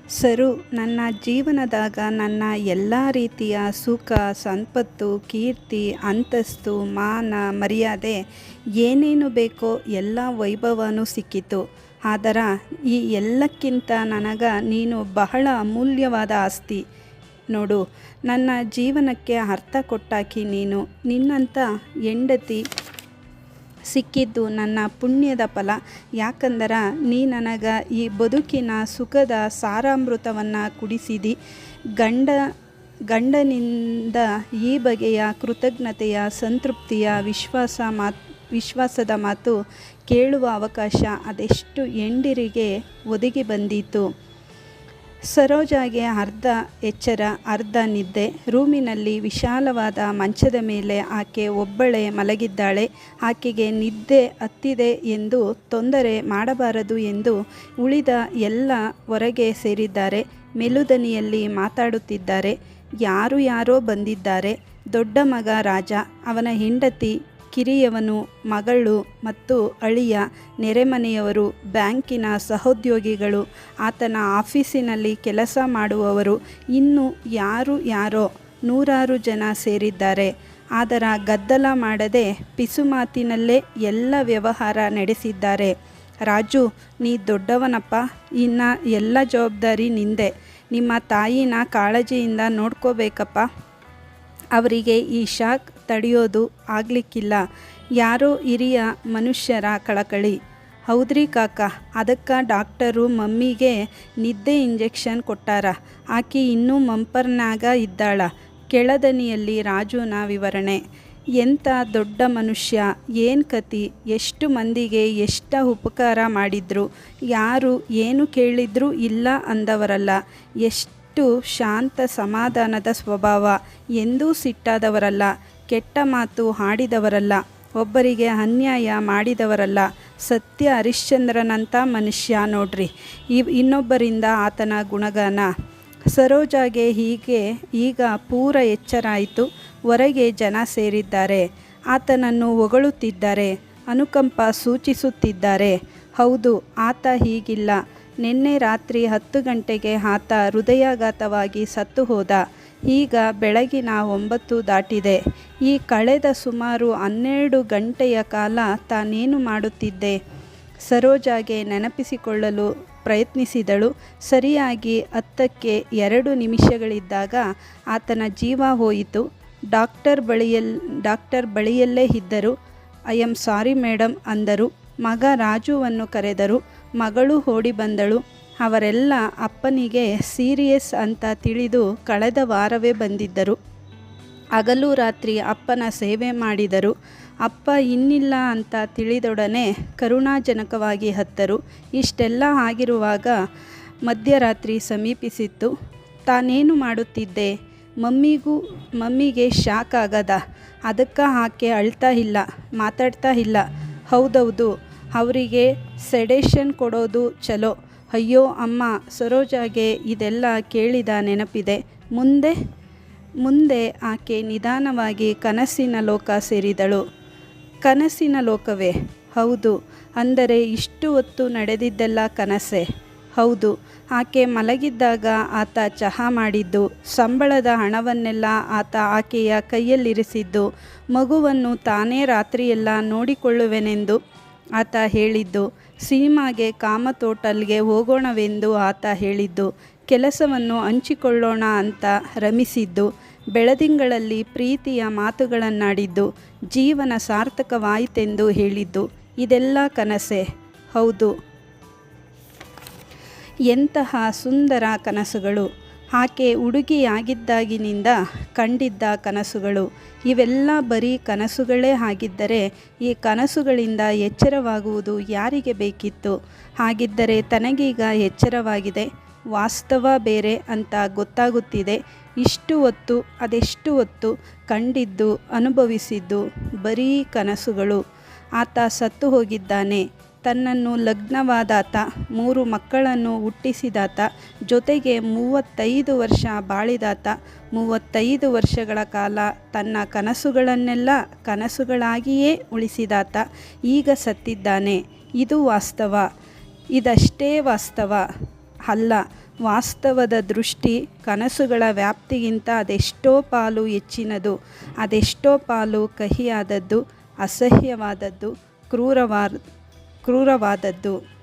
ಸರು ನನ್ನ ಜೀವನದಾಗ ನನ್ನ ಎಲ್ಲ ರೀತಿಯ ಸುಖ ಸಂಪತ್ತು ಕೀರ್ತಿ ಅಂತಸ್ತು ಮಾನ ಮರ್ಯಾದೆ ಏನೇನು ಬೇಕೋ ಎಲ್ಲ ವೈಭವನೂ ಸಿಕ್ಕಿತು. ಆದರ ಈ ಎಲ್ಲಕ್ಕಿಂತ ನನಗೆ ನೀನು ಬಹಳ ಅಮೂಲ್ಯವಾದ ಆಸ್ತಿ ನೋಡು. ನನ್ನ ಜೀವನಕ್ಕೆ ಅರ್ಥ ಕೊಟ್ಟಾಕಿ ನೀನು. ನಿನ್ನಂಥ ಹೆಂಡತಿ ಸಿಕ್ಕಿದ್ದು ನನ್ನ ಪುಣ್ಯದ ಫಲ. ಯಾಕಂದ್ರೆ ನೀ ನನಗೆ ಈ ಬದುಕಿನ ಸುಖದ ಸಾರಾಮೃತವನ್ನು ಕುಡಿಸಿದಿ. ಗಂಡನಿಂದ ಈ ಬಗೆಯ ಕೃತಜ್ಞತೆಯ ಸಂತೃಪ್ತಿಯ ವಿಶ್ವಾಸದ ಮಾತು ಕೇಳುವ ಅವಕಾಶ ಅದೆಷ್ಟು ಹೆಂಡರಿಗೆ ಒದಗಿ ಬಂದೀತು. ಸರೋಜಾಗೆ ಅರ್ಧ ಎಚ್ಚರ ಅರ್ಧ ನಿದ್ದೆ. ರೂಮಿನಲ್ಲಿ ವಿಶಾಲವಾದ ಮಂಚದ ಮೇಲೆ ಆಕೆ ಒಬ್ಬಳೇ ಮಲಗಿದ್ದಾಳೆ. ಆಕೆಗೆ ನಿದ್ದೆ ಹತ್ತಿದೆ ಎಂದು ತೊಂದರೆ ಮಾಡಬಾರದು ಎಂದು ಉಳಿದ ಎಲ್ಲ ಹೊರಗೆ ಸೇರಿದ್ದಾರೆ. ಮೆಲುದನಿಯಲ್ಲಿ ಮಾತಾಡುತ್ತಿದ್ದಾರೆ. ಯಾರೋ ಬಂದಿದ್ದಾರೆ. ದೊಡ್ಡ ಮಗ ರಾಜ, ಅವನ ಹೆಂಡತಿ, ಕಿರಿಯವನು, ಮಗಳು ಮತ್ತು ಅಳಿಯ, ನೆರೆಮನೆಯವರು, ಬ್ಯಾಂಕಿನ ಸಹೋದ್ಯೋಗಿಗಳು, ಆತನ ಆಫೀಸಿನಲ್ಲಿ ಕೆಲಸ ಮಾಡುವವರು, ಇನ್ನೂ ಯಾರೋ ನೂರಾರು ಜನ ಸೇರಿದ್ದಾರೆ. ಆದರೆ ಗದ್ದಲ ಮಾಡದೆ ಪಿಸುಮಾತಿನಲ್ಲೇ ಎಲ್ಲ ವ್ಯವಹಾರ ನಡೆಸಿದ್ದಾರೆ. ರಾಜು, ನೀ ದೊಡ್ಡವನಪ್ಪ, ಇನ್ನು ಎಲ್ಲ ಜವಾಬ್ದಾರಿ ನಿಂದೆ. ನಿಮ್ಮ ತಾಯಿನ ಕಾಳಜಿಯಿಂದ ನೋಡ್ಕೋಬೇಕಪ್ಪ. ಅವರಿಗೆ ಈ ಶಾಕ್ ತಡೆಯೋದು ಆಗಲಿಕ್ಕಿಲ್ಲ. ಯಾರೋ ಹಿರಿಯ ಮನುಷ್ಯರ ಕಳಕಳಿ. ಹೌದ್ರಿ ಕಾಕ, ಅದಕ್ಕೆ ಡಾಕ್ಟರು ಮಮ್ಮಿಗೆ ನಿದ್ದೆ ಇಂಜೆಕ್ಷನ್ ಕೊಟ್ಟಾರ. ಆಕೆ ಇನ್ನೂ ಮಂಪರ್ನಾಗ ಇದ್ದಾಳ. ಕೆಳದನಿಯಲ್ಲಿ ರಾಜುನ ವಿವರಣೆ. ಎಂಥ ದೊಡ್ಡ ಮನುಷ್ಯ, ಏನು ಕತಿ, ಎಷ್ಟು ಮಂದಿಗೆ ಎಷ್ಟು ಉಪಕಾರ ಮಾಡಿದ್ರು. ಯಾರು ಏನು ಕೇಳಿದ್ರೂ ಇಲ್ಲ ಅಂದವರಲ್ಲ. ಎಷ್ಟು ಶಾಂತ ಸಮಾಧಾನದ ಸ್ವಭಾವ. ಎಂದೂ ಸಿಟ್ಟಾದವರಲ್ಲ. ಕೆಟ್ಟ ಮಾತು ಆಡಿದವರಲ್ಲ. ಒಬ್ಬರಿಗೆ ಅನ್ಯಾಯ ಮಾಡಿದವರಲ್ಲ. ಸತ್ಯ ಹರಿಶ್ಚಂದ್ರನಂಥ ಮನುಷ್ಯ ನೋಡ್ರಿ. ಇನ್ನೊಬ್ಬರಿಂದ ಆತನ ಗುಣಗಾನ. ಸರೋಜಾಗೆ ಈಗ ಪೂರ ಎಚ್ಚರಾಯಿತು. ಹೊರಗೆ ಜನ ಸೇರಿದ್ದಾರೆ. ಆತನನ್ನು ಹೊಗಳುತ್ತಿದ್ದಾರೆ. ಅನುಕಂಪ ಸೂಚಿಸುತ್ತಿದ್ದಾರೆ. ಹೌದು, ಆತ ಹೀಗಿಲ್ಲ. ನಿನ್ನೆ ರಾತ್ರಿ 10 ಗಂಟೆಗೆ ಆತ ಹೃದಯಾಘಾತವಾಗಿ ಸತ್ತು ಹೋದ. ಈಗ ಬೆಳಗಿನ 9 ದಾಟಿದೆ. ಈ ಕಳೆದ ಸುಮಾರು 12 ಗಂಟೆಯ ಕಾಲ ತಾನೇನು ಮಾಡುತ್ತಿದ್ದೆ? ಸರೋಜಾಗೆ ನೆನಪಿಸಿಕೊಳ್ಳಲು ಪ್ರಯತ್ನಿಸಿದಳು. ಸರಿಯಾಗಿ 10ಕ್ಕೆ 2 ನಿಮಿಷಗಳಿದ್ದಾಗ ಆತನ ಜೀವ ಹೋಯಿತು. ಡಾಕ್ಟರ್ ಬಳಿಯಲ್ಲೇ ಇದ್ದರು. ಐ ಆಮ್ ಸಾರಿ ಮೇಡಮ್ ಅಂದರು. ಮಗ ರಾಜುವನ್ನು ಕರೆದರು. ಮಗಳು ಓಡಿ ಬಂದಳು. ಅವರೆಲ್ಲ ಅಪ್ಪನಿಗೆ ಸೀರಿಯಸ್ ಅಂತ ತಿಳಿದು ಕಳೆದ ವಾರವೇ ಬಂದಿದ್ದರು. ಹಗಲು ರಾತ್ರಿ ಅಪ್ಪನ ಸೇವೆ ಮಾಡಿದರು. ಅಪ್ಪ ಇನ್ನಿಲ್ಲ ಅಂತ ತಿಳಿದೊಡನೆ ಕರುಣಾಜನಕವಾಗಿ ಹತ್ತರು. ಇಷ್ಟೆಲ್ಲ ಆಗಿರುವಾಗ ಮಧ್ಯರಾತ್ರಿ ಸಮೀಪಿಸಿತ್ತು. ತಾನೇನು ಮಾಡುತ್ತಿದ್ದೆ? ಮಮ್ಮಿಗೆ ಶಾಕ್ ಆಗದ? ಅದಕ್ಕೆ ಆಕೆ ಅಳ್ತಾ ಇಲ್ಲ, ಮಾತಾಡ್ತಾ ಇಲ್ಲ. ಹೌದೌದು, ಅವರಿಗೆ ಸೆಡೇಷನ್ ಕೊಡೋದು ಚಲೋ. ಅಯ್ಯೋ ಅಮ್ಮ. ಸರೋಜಾಗೆ ಇದೆಲ್ಲ ಕೇಳಿದ ನೆನಪಿದೆ. ಮುಂದೆ ಆಕೆ ನಿಧಾನವಾಗಿ ಕನಸಿನ ಲೋಕ ಸೇರಿದಳು. ಕನಸಿನ ಲೋಕವೇ? ಹೌದು. ಅಂದರೆ ಇಷ್ಟು ಹೊತ್ತು ನಡೆದಿದ್ದೆಲ್ಲ ಕನಸೇ? ಹೌದು. ಆಕೆ ಮಲಗಿದ್ದಾಗ ಆತ ಚಹಾ ಮಾಡಿದ್ದು, ಸಂಬಳದ ಹಣವನ್ನೆಲ್ಲ ಆಕೆಯ ಕೈಯಲ್ಲಿರಿಸಿದ್ದು, ಮಗುವನ್ನು ತಾನೇ ರಾತ್ರಿಯೆಲ್ಲ ನೋಡಿಕೊಳ್ಳುವೆನೆಂದು ಆತ ಹೇಳಿದ್ದು, ಸಿನಿಮಾಗೆ ಕಾಮತ್ ಹೋಟೆಲ್ಗೆ ಹೋಗೋಣವೆಂದು ಆತ ಹೇಳಿದ್ದು, ಕೆಲಸವನ್ನು ಹಂಚಿಕೊಳ್ಳೋಣ ಅಂತ ರಮಿಸಿದ್ದು, ಬೆಳದಿಂಗಳಲ್ಲಿ ಪ್ರೀತಿಯ ಮಾತುಗಳನ್ನಾಡಿದ್ದು, ಜೀವನ ಸಾರ್ಥಕವಾಯಿತೆಂದು ಹೇಳಿದ್ದು, ಇದೆಲ್ಲ ಕನಸೇ? ಹೌದು. ಎಂತಹ ಸುಂದರ ಕನಸುಗಳು! ಆಕೆ ಹುಡುಗಿಯಾಗಿದ್ದಾಗಿನಿಂದ ಕಂಡಿದ್ದ ಕನಸುಗಳು. ಇವೆಲ್ಲ ಬರೀ ಕನಸುಗಳೇ ಆಗಿದ್ದರೆ ಈ ಕನಸುಗಳಿಂದ ಎಚ್ಚರವಾಗುವುದು ಯಾರಿಗೆ ಬೇಕಿತ್ತು? ಹಾಗಿದ್ದರೆ ತನಗೀಗ ಎಚ್ಚರವಾಗಿದೆ. ವಾಸ್ತವ ಬೇರೆ ಅಂತ ಗೊತ್ತಾಗುತ್ತಿದೆ. ಇಷ್ಟು ಹೊತ್ತು ಅದೆಷ್ಟು ಹೊತ್ತು ಕಂಡಿದ್ದು ಅನುಭವಿಸಿದ್ದು ಬರೀ ಕನಸುಗಳು. ಆತ ಸತ್ತು ಹೋಗಿದ್ದಾನೆ. ತನ್ನನ್ನು ಲಗ್ನವಾದಾತ, 3 ಮಕ್ಕಳನ್ನು ಹುಟ್ಟಿಸಿದಾತ, ಜೊತೆಗೆ 35 ವರ್ಷ ಬಾಳಿದಾತ, 35 ವರ್ಷಗಳ ಕಾಲ ತನ್ನ ಕನಸುಗಳನ್ನೆಲ್ಲ ಕನಸುಗಳಾಗಿಯೇ ಉಳಿಸಿದಾತ ಈಗ ಸತ್ತಿದ್ದಾನೆ. ಇದು ವಾಸ್ತವ. ಇದಷ್ಟೇ ವಾಸ್ತವ ಅಲ್ಲ, ವಾಸ್ತವದ ದೃಷ್ಟಿ ಕನಸುಗಳ ವ್ಯಾಪ್ತಿಗಿಂತ ಅದೆಷ್ಟೋ ಪಾಲು ಹೆಚ್ಚಿನದು, ಅದೆಷ್ಟೋ ಪಾಲು ಕಹಿಯಾದದ್ದು, ಅಸಹ್ಯವಾದದ್ದು, ಕ್ರೂರವಾದದ್ದು.